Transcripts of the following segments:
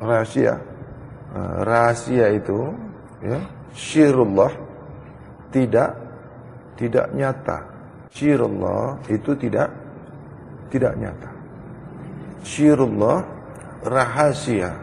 rahasia. Rahasia itu, ya, syirullah tidak nyata. Syirullah itu tidak nyata. Syirullah rahasia.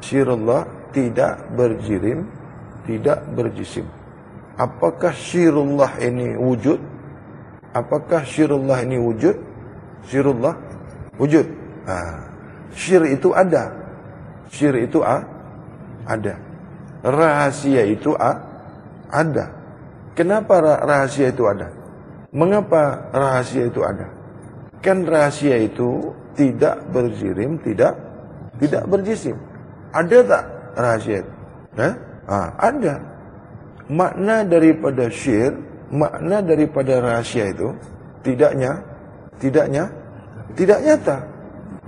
Syirullah tidak berjirim, tidak berjisim. Apakah syirullah ini wujud? Apakah syirullah ini wujud? Syirullah wujud. Syir itu ada. Syir itu ada. Rahasia itu ada. Kenapa rahasia itu ada? Mengapa rahasia itu ada? Kan rahasia itu tidak berjirim, tidak berjisim. Ada tak rahasia itu? Ada. Makna daripada syir, makna daripada rahasia itu tidak nyata.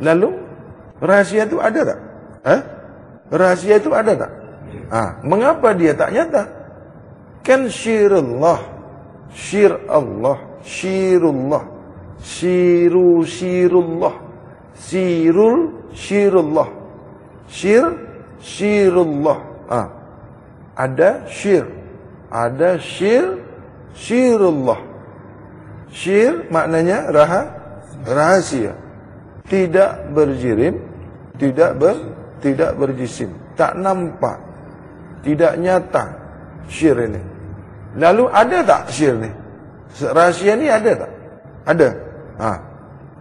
Lalu rahasia itu ada tak? Rahasia itu ada tak? Mengapa dia tak nyata? Kan syirullah, syir Allah, syirullah, syirullah, syirullah, syirullah. Ada syir, ada syirullah. Syir maknanya rahasia. Tidak berjirim, tidak berjisim, tak nampak, tidak nyata syir ini. Lalu ada tak syir ini? Rahasia ini ada tak? Ada.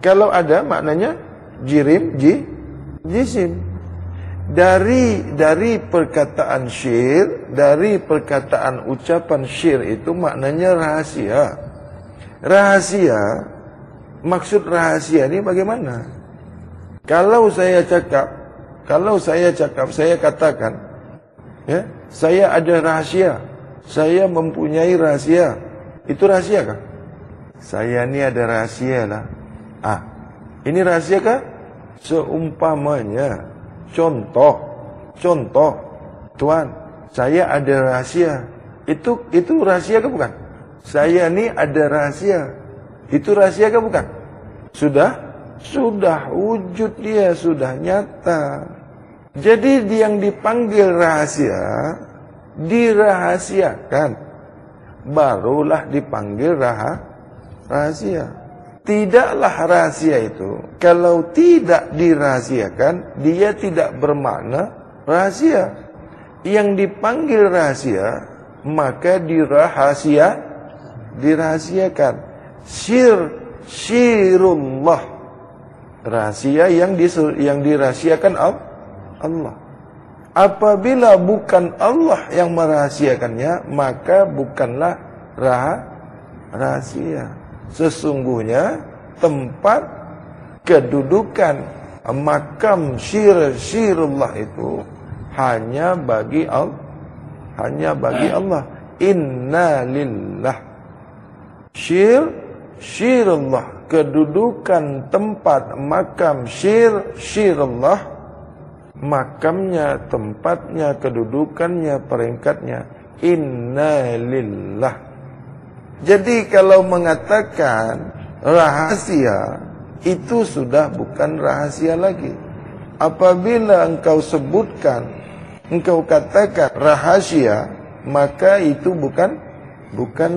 Kalau ada maknanya jirim, jisim. Dari perkataan syir, dari perkataan ucapan syir itu maknanya rahasia. Rahasia, maksud rahasia ini bagaimana? Kalau saya katakan, ya, saya ada rahasia, saya mempunyai rahasia, itu rahasia kah? Saya ini ada rahasia lah. Ini rahasia kah? Seumpamanya, contoh, Tuan, saya ada rahasia. Itu rahasia kah bukan? Saya ini ada rahasia. Itu rahasia kah bukan? Sudah wujud dia, sudah nyata. Jadi yang dipanggil rahasia, dirahasiakan, barulah dipanggil rahasia. Tidaklah rahasia itu, kalau tidak dirahasiakan, dia tidak bermakna rahasia. Yang dipanggil rahasia, maka dirahasiakan. Syirullah, rahasia yang dirahasiakan Allah. Apabila bukan Allah yang merahasiakannya, maka bukanlah rahasia. Sesungguhnya tempat kedudukan makam syirullah itu hanya bagi Allah. Inna lillah. Syirullah, kedudukan tempat makam syirullah, makamnya, tempatnya, kedudukannya, peringkatnya, inna lillah. Jadi kalau mengatakan rahasia, itu sudah bukan rahasia lagi. Apabila engkau sebutkan, engkau katakan rahasia, maka itu bukan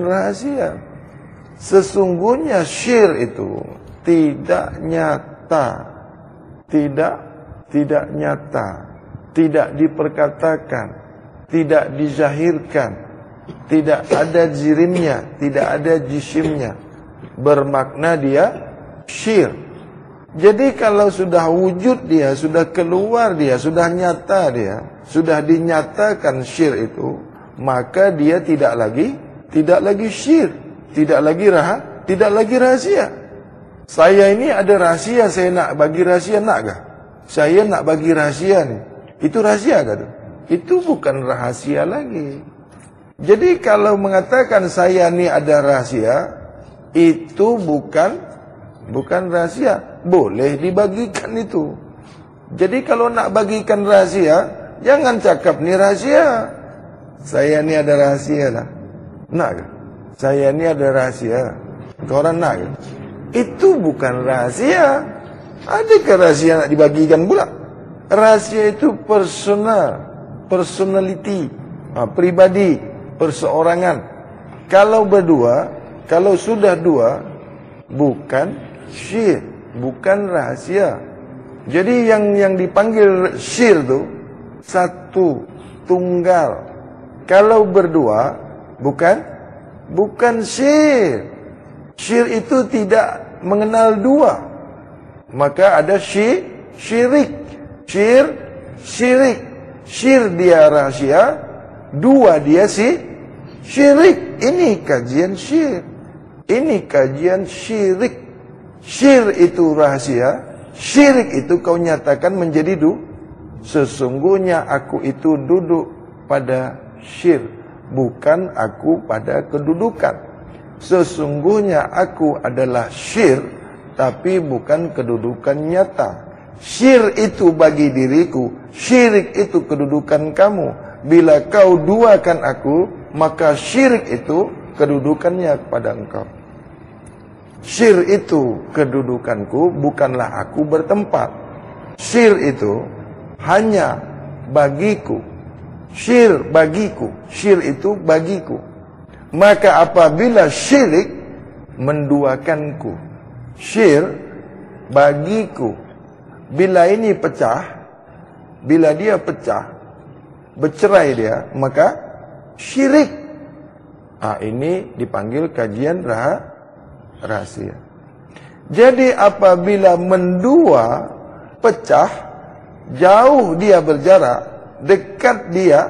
rahasia. Sesungguhnya syir itu tidak nyata, tidak nyata, tidak diperkatakan, tidak dizahirkan, tidak ada jirimnya, tidak ada jisimnya, bermakna dia syir. Jadi kalau sudah wujud dia, sudah keluar dia, sudah nyata dia, sudah dinyatakan syir itu, maka dia tidak lagi syir, tidak lagi rahasia. Saya ini ada rahasia, saya nak bagi rahasia, nak kah? Saya nak bagi rahasia nih. Itu rahasia kah? Itu bukan rahasia lagi. Jadi kalau mengatakan saya ini ada rahasia, itu bukan rahasia. Boleh dibagikan itu. Jadi kalau nak bagikan rahasia, jangan cakap ni rahasia. Saya ini ada rahasia lah. Nak kah? Saya ini ada rahasia. Korang nak kah? Itu bukan rahasia. Adakah rahasia nak dibagikan pula? Rahasia itu personal, personality, pribadi, perseorangan. Kalau berdua, kalau sudah dua, bukan syir, bukan rahasia. Jadi yang dipanggil syir itu satu, tunggal. Kalau berdua, bukan syir. Syir itu tidak mengenal dua. Maka ada syirik. Syirik. Syir dia rahasia, dua dia syirik. Ini kajian syir. Ini kajian syirik. Syir itu rahasia, syirik itu kau nyatakan menjadi sesungguhnya aku itu duduk pada syir, bukan aku pada kedudukan. Sesungguhnya aku adalah syir, tapi bukan kedudukan nyata. Syir itu bagi diriku, syirik itu kedudukan kamu. Bila kau duakan aku, maka syirik itu kedudukannya kepada engkau. Syir itu kedudukanku, bukanlah aku bertempat. Syir itu hanya bagiku. Syir bagiku, syir itu bagiku. Maka apabila syirik menduakanku, syir bagiku. Bila ini pecah, bila dia pecah, bercerai dia, maka syirik. Ini dipanggil kajian rahasia. Jadi apabila mendua, pecah, jauh dia berjarak, dekat dia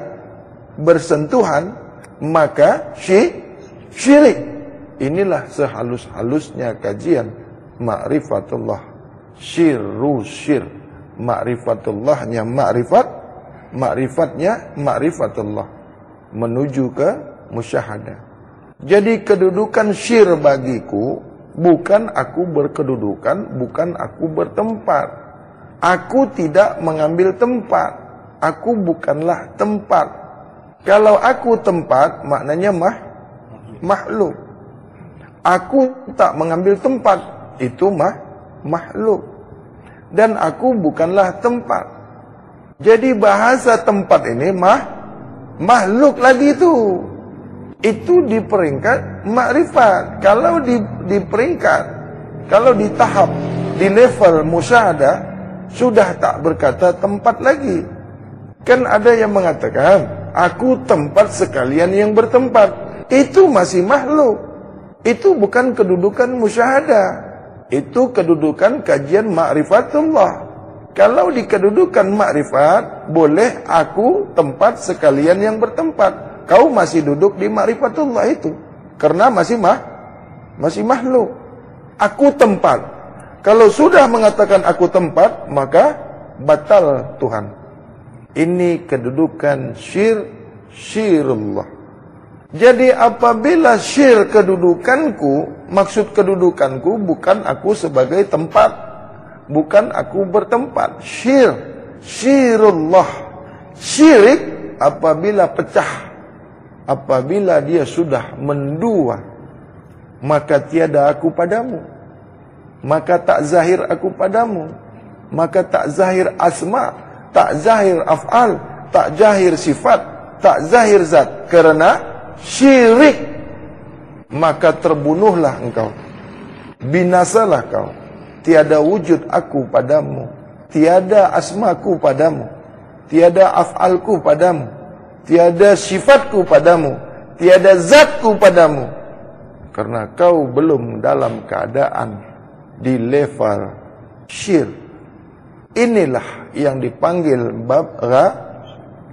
bersentuhan, maka syirik. Inilah sehalus-halusnya kajian ma'rifatullah. Syirru syir. Ma'rifatullahnya ma'rifat, ma'rifatnya ma'rifatullah. Menuju ke musyahadah. Jadi kedudukan syir bagiku, bukan aku berkedudukan, bukan aku bertempat. Aku tidak mengambil tempat. Aku bukanlah tempat. Kalau aku tempat, maknanya makhluk. Aku tak mengambil tempat, itu makhluk. Dan aku bukanlah tempat. Jadi bahasa tempat ini makhluk lagi itu. Itu di peringkat makrifat. Kalau di peringkat, kalau di tahap, di level musyahadah, sudah tak berkata tempat lagi. Kan ada yang mengatakan, aku tempat sekalian yang bertempat. Itu masih makhluk. Itu bukan kedudukan musyahadah. Itu kedudukan kajian ma'rifatullah. Kalau di kedudukan ma'rifat, boleh aku tempat sekalian yang bertempat. Kau masih duduk di ma'rifatullah itu. Karena masih makhluk. Aku tempat. Kalau sudah mengatakan aku tempat, maka batal Tuhan. Ini kedudukan syirullah. Jadi apabila syir kedudukanku, maksud kedudukanku bukan aku sebagai tempat, bukan aku bertempat. Syirullah. Syirik apabila pecah, apabila dia sudah mendua, maka tiada aku padamu, maka tak zahir aku padamu, maka tak zahir asma, tak zahir af'al, tak zahir sifat, tak zahir zat. Karena syirik, maka terbunuhlah engkau, binasalah kau. Tiada wujud aku padamu, tiada asmaku padamu, tiada af'alku padamu, tiada sifatku padamu, tiada zatku padamu. Karena kau belum dalam keadaan di level syir. Inilah yang dipanggil bab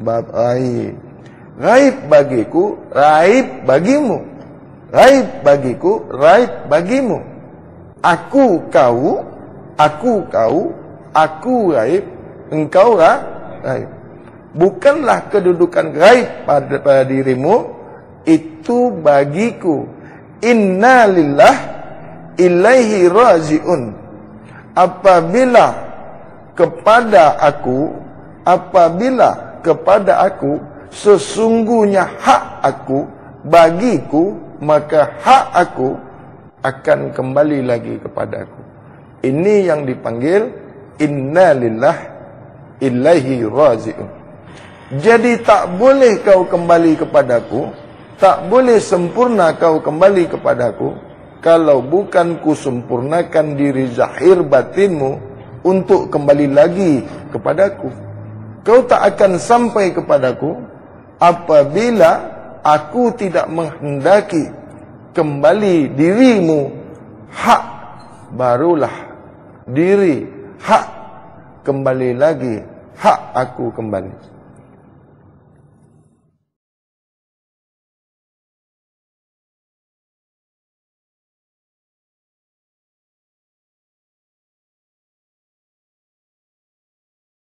ghaib. Ghaib bagiku, raib bagimu. Raib bagiku, raib bagimu. Aku kau, aku ghaib, engkau ghaib. Bukanlah kedudukan ghaib pada dirimu, itu bagiku. Inna lillah ilaihi raji'un. Apabila kepada aku sesungguhnya hak aku bagiku, maka hak aku akan kembali lagi kepada aku. Ini yang dipanggil inna lillah ilaihi raji'un. Jadi tak boleh kau kembali kepadaku, tak boleh sempurna kau kembali kepadaku, kalau bukan ku sempurnakan diri zahir batinmu untuk kembali lagi kepadaku. Kau tak akan sampai kepadaku apabila aku tidak menghendaki kembali dirimu hak, barulah diri hak kembali lagi, hak aku kembali.